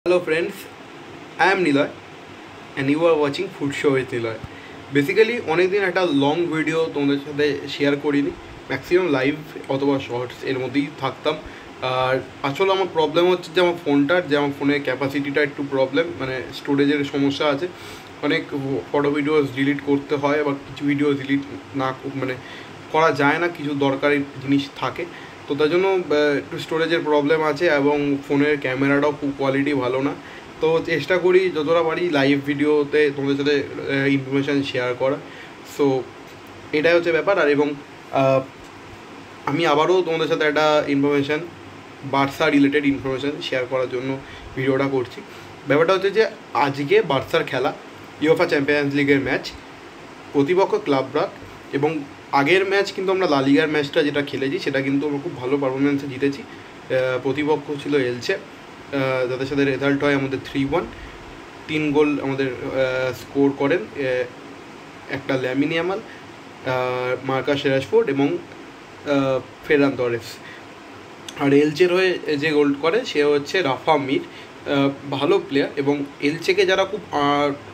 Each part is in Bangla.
Hello friends, I am Niloy and you are watching Food Show with Niloy. Basically অনেকদিন একটা লং ভিডিও তোমাদের সাথে শেয়ার করিনি, ম্যাক্সিমাম লাইভ অথবা শর্টস এর মধ্যেই থাকতাম। আর আসলে আমার প্রবলেম হচ্ছে যে আমার ফোনের ক্যাপাসিটিটা একটু প্রবলেম, মানে স্টোরেজের সমস্যা আছে। অনেক ফটো ভিডিওস ডিলিট করতে হয় বা কিছু ভিডিও ডিলিট না মানে করা যায় না, কিছু দরকারি জিনিস থাকে, তো তার জন্য একটু স্টোরেজের প্রবলেম আছে এবং ফোনের ক্যামেরাটাও খুব কোয়ালিটি ভালো না। তো চেষ্টা করি যতটা পারি লাইভ ভিডিওতে তোমাদের সাথে ইনফরমেশান শেয়ার করা। সো এটাই হচ্ছে ব্যাপার। আর এবং আমি আবারও তোমাদের সাথে একটা information, Barca related information share করার জন্য ভিডিওটা করছি। ব্যাপারটা হচ্ছে যে আজকে বার্সার খেলা ইউএফএ চ্যাম্পিয়ন্স লিগের ম্যাচ, প্রতিপক্ষ ক্লাব ব্রাগ। এবং আগের ম্যাচ কিন্তু আমরা লা লিগার ম্যাচটা যেটা খেলেছি সেটা কিন্তু আমরা খুব ভালো পারফরমেন্সে জিতেছি। প্রতিপক্ষ ছিল এলচে, যাদের সাথে রেজাল্ট হয় আমাদের 3-1। 3 গোল আমাদের স্কোর করেন, একটা ল্যামিন ইয়ামাল, মার্কাস রাশফোর্ড এবং ফেরান তরেস। আর এলচের হয়ে যে গোল করে সে হচ্ছে রাফা মির, ভালো প্লেয়ার। এবং এলচেকে যারা খুব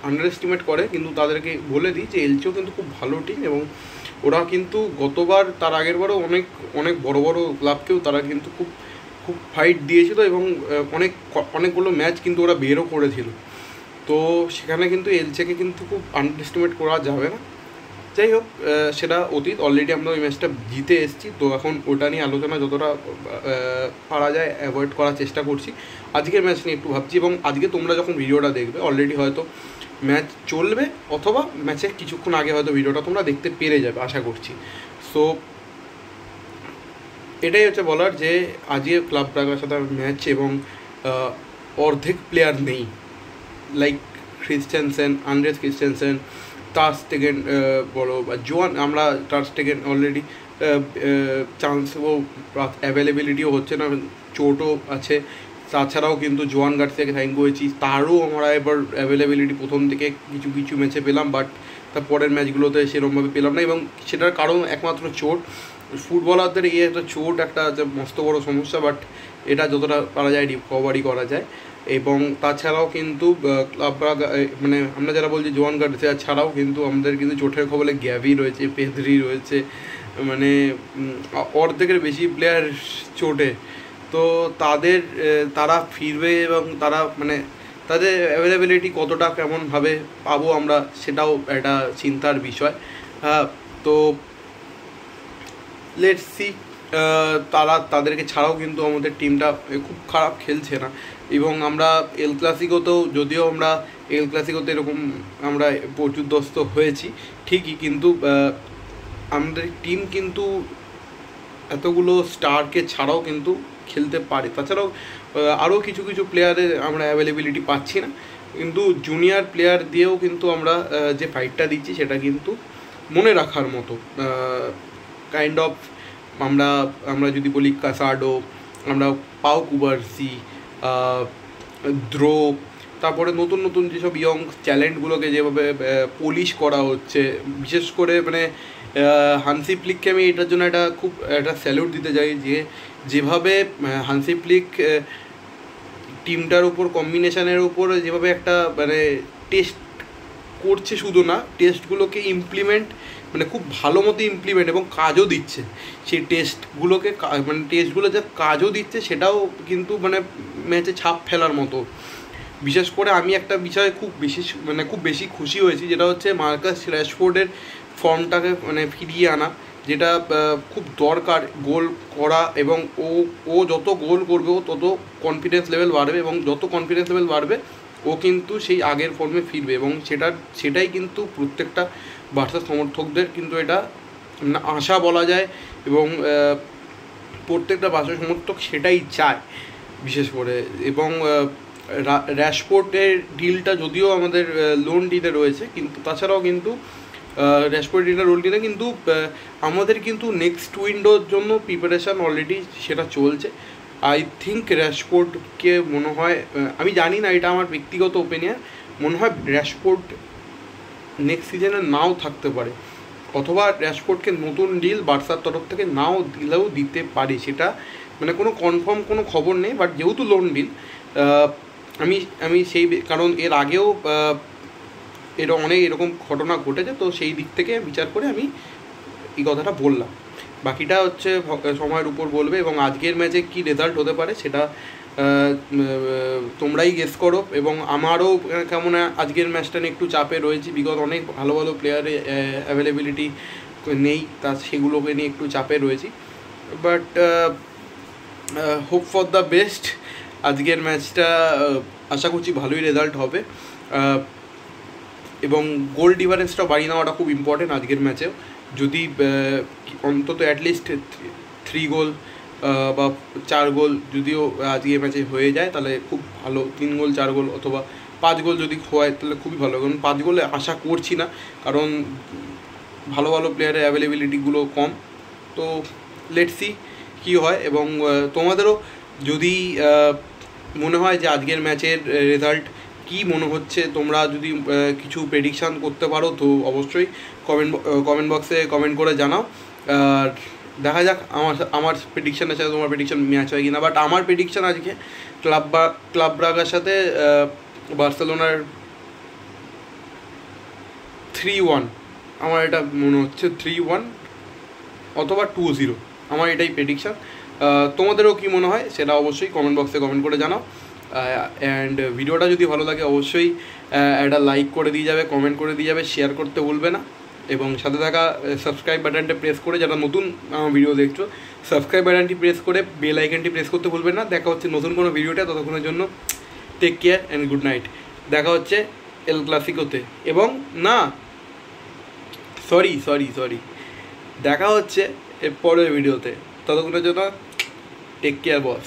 আন্ডার এস্টিমেট করে, কিন্তু তাদেরকে বলে দিই যে এলচেও কিন্তু খুব ভালো টিম, এবং ওরা কিন্তু গতবার তার আগের বারও অনেক বড় বড় ক্লাবকেও তারা কিন্তু খুব ফাইট দিয়েছিল এবং অনেকগুলো ম্যাচ কিন্তু ওরা বেরও করেছিল। তো সেখানে কিন্তু এলচেকে কিন্তু খুব আন্ডার এস্টিমেট করা যাবে না। যাই হোক, সেটা অতীত, অলরেডি আমরা ওই ম্যাচটা জিতে এসেছি। তো এখন ওটা নিয়ে আলোচনা যতটা পারা যায় অ্যাভয়েড করার চেষ্টা করছি। আজকের ম্যাচ নিয়ে একটু ভাবছি, এবং আজকে তোমরা যখন ভিডিওটা দেখবে অলরেডি হয়তো ম্যাচ চলবে, অথবা ম্যাচের কিছুক্ষণ আগে হয়তো ভিডিওটা তোমরা দেখতে পেরে যাবে আশা করছি। সো এটাই হচ্ছে বলার যে আজকে ক্লাব ব্রাগের সাথে ম্যাচ, এবং অর্ধেক প্লেয়ার নেই, লাইক ক্রিস্টেনসেন, আন্ড্রেস ক্রিস্টেনসেন, টার স্টেগেন বলো বা জোয়ান। আমরা টার স্টেগেন অলরেডি চান্সও অ্যাভেলেবিলিটিও হচ্ছে না, চোটও আছে। তাছাড়াও কিন্তু জোয়ান গার্সিয়াকে সাইন করেছি, তারও আমরা এবার অ্যাভেলেবিলিটি প্রথম থেকে কিছু ম্যাচে পেলাম, বাট তার পরের ম্যাচগুলোতে সেরকমভাবে পেলাম না। এবং সেটার কারণ একমাত্র চোট। ফুটবলারদের এই একটা চোট একটা মস্ত বড় সমস্যা, বাট এটা যতটা পারা যায় রিকভারি করা যায়। এবং তাছাড়াও কিন্তু ক্লাব ব্রাগ, মানে আমরা যারা বলছি জোয়ান গার্সিয়া ছাড়াও কিন্তু আমাদের কিন্তু চোটের খবরে গ্যাভি রয়েছে, পেদ্রি রয়েছে, মানে অর্ধেকের বেশি প্লেয়ার চোটে। তো তারা ফিরবে এবং তারা মানে তাদের অ্যাভেলেবিলিটি কতটা কেমনভাবে পাবো আমরা, সেটাও একটা চিন্তার বিষয়। তো লেটস সি। তাদেরকে ছাড়াও কিন্তু আমাদের টিমটা খুব খারাপ খেলছে না। এবং আমরা এল ক্লাসিকোতেও, যদিও আমরা এল ক্লাসিকোতে এরকম আমরা পর্যুদস্ত হয়েছি ঠিকই, কিন্তু আমাদের টিম কিন্তু এতগুলো স্টারকে ছাড়াও কিন্তু খেলতে পারে। তাছাড়াও আরও কিছু প্লেয়ারের আমরা অ্যাভেলেবিলিটি পাচ্ছি না, কিন্তু জুনিয়র প্লেয়ার দিয়েও কিন্তু আমরা যে ফাইটটা দিচ্ছি সেটা কিন্তু মনে রাখার মতো। কাইন্ড অফ আমরা যদি বলি কাসাডো, আমরা পাও কুবার্সি, দ্রো, তারপরে নতুন যেসব ইয়ং ট্যালেন্টগুলোকে যেভাবে পলিশ করা হচ্ছে, বিশেষ করে মানে হানসি ফ্লিককে আমি এটার জন্য একটা স্যালুট দিতে চাই, যেভাবে হানসি ফ্লিক টিমটার উপর, কম্বিনেশানের উপর যেভাবে একটা মানে টেস্ট করছে, শুধু না টেস্টগুলোকে ইমপ্লিমেন্ট, মানে খুব ভালো মতো ইমপ্লিমেন্ট এবং কাজও দিচ্ছে। সেই টেস্টগুলো যা কাজও দিচ্ছে সেটাও কিন্তু মানে ম্যাচে ছাপ ফেলার মতো। বিশেষ করে আমি একটা বিষয়ে খুব বেশি খুশি হয়েছি, যেটা হচ্ছে মার্কাস রাশফোর্ডের ফর্মটাকে মানে ফিরিয়ে আনা, যেটা খুব দরকার গোল করা। এবং ও যত গোল করবে ও তত কনফিডেন্স লেভেল বাড়বে, এবং যত কনফিডেন্স লেভেল বাড়বে ও কিন্তু সেই আগের ফর্মে ফিরবে। এবং সেটাই কিন্তু প্রত্যেকটা বার্সা সমর্থকদের কিন্তু এটা আশা বলা যায়, এবং প্রত্যেকটা বার্সা সমর্থক সেটাই চায় বিশেষ করে। এবং র্যাশফোর্ডের ডিলটা যদিও আমাদের লোন ডিলে রয়েছে, কিন্তু তাছাড়াও কিন্তু র্যাশফোর্ড ডিলটা রোল ডিলে কিন্তু আমাদের কিন্তু নেক্সট উইন্ডোর জন্য প্রিপারেশান অলরেডি সেটা চলছে। আই থিঙ্ক র্যাশফোর্ডকে মনে হয়, আমি জানি না, এটা আমার ব্যক্তিগত ওপিনিয়ন, মনে হয় র্যাশফোর্ড নেক্সট সিজনে নাও থাকতে পারে, অথবা র্যাশফোর্ডকে নতুন ডিল বার্সার তরফ থেকে নাও দিতে পারে। সেটা মানে কোনো কনফার্ম কোনো খবর নেই, বাট যেহেতু লোন ডিল, আমি আমি সেই কারণ এর আগেও অনেক এরকম ঘটনা ঘটেছে, তো সেই দিক থেকে বিচার করে আমি এই কথাটা বললাম। বাকিটা হচ্ছে সময়ের উপর বলবে, এবং আজকের ম্যাচে কী রেজাল্ট হতে পারে সেটা তোমরাই গেস করো। এবং আমারও কেমন আজকের ম্যাচটা নিয়ে একটু চাপে রয়েছি, বিকজ অনেক ভালো ভালো প্লেয়ারে অ্যাভেলেবিলিটি নেই, তা সেগুলোকে নিয়ে একটু চাপে রয়েছি। But hope for the best. আজকের ম্যাচটা আশা করছি ভালোই রেজাল্ট হবে, এবং গোল ডিফারেন্সটা বাড়িয়ে নেওয়াটা খুব ইম্পর্টেন্ট আজকের ম্যাচেও। যদি অন্তত অ্যাটলিস্ট 3 গোল বা 4 গোল যদিও আজকের ম্যাচে হয়ে যায় তাহলে খুব ভালো। 3 গোল 4 গোল অথবা 5 গোল যদি হয় তাহলে খুবই ভালো, কারণ 5 গোলে আশা করছি না, কারণ ভালো ভালো প্লেয়ারের অ্যাভেলেবিলিটিগুলো কম। তো লেটস সি কী হয়। এবং তোমাদেরও যদি মনে হয় যে আজকের ম্যাচের রেজাল্ট কী মনে হচ্ছে, তোমরা যদি কিছু প্রেডিকশান করতে পারো তো অবশ্যই কমেন্ট বক্সে কমেন্ট করে জানাও। আর দেখা যাক আমার প্রেডিকশানের সাথে তোমার প্রেডিকশান ম্যাচ হয় কিনা। বাট আমার প্রেডিকশান আজকে ক্লাব ব্রাগার সাথে বার্সেলোনার 3-1, আমার এটা মনে হচ্ছে 3-1 অথবা 2-0, আমার এটাই প্রেডিকশান। তোমাদেরও কী মনে হয় সেটা অবশ্যই কমেন্ট বক্সে কমেন্ট করে জানাও। অ্যান্ড ভিডিওটা যদি ভালো লাগে অবশ্যই একটা লাইক করে দিয়ে যাবে, কমেন্ট করে দিয়ে যাবে, শেয়ার করতে ভুলবে না, এবং সাথে থাকা সাবস্ক্রাইব বাটনটা প্রেস করে, যারা নতুন ভিডিও দেখছো সাবস্ক্রাইব বাটনটি প্রেস করে বেল আইকনটি প্রেস করতে ভুলবে না। দেখা হচ্ছে নতুন কোনো ভিডিওটা, ততক্ষণের জন্য take care and good night. দেখা হচ্ছে এল ক্লাসিকোতে, এবং না সরি দেখা হচ্ছে এর পরের ভিডিওতে, ততক্ষণের জন্য টেক কেয়ার বস।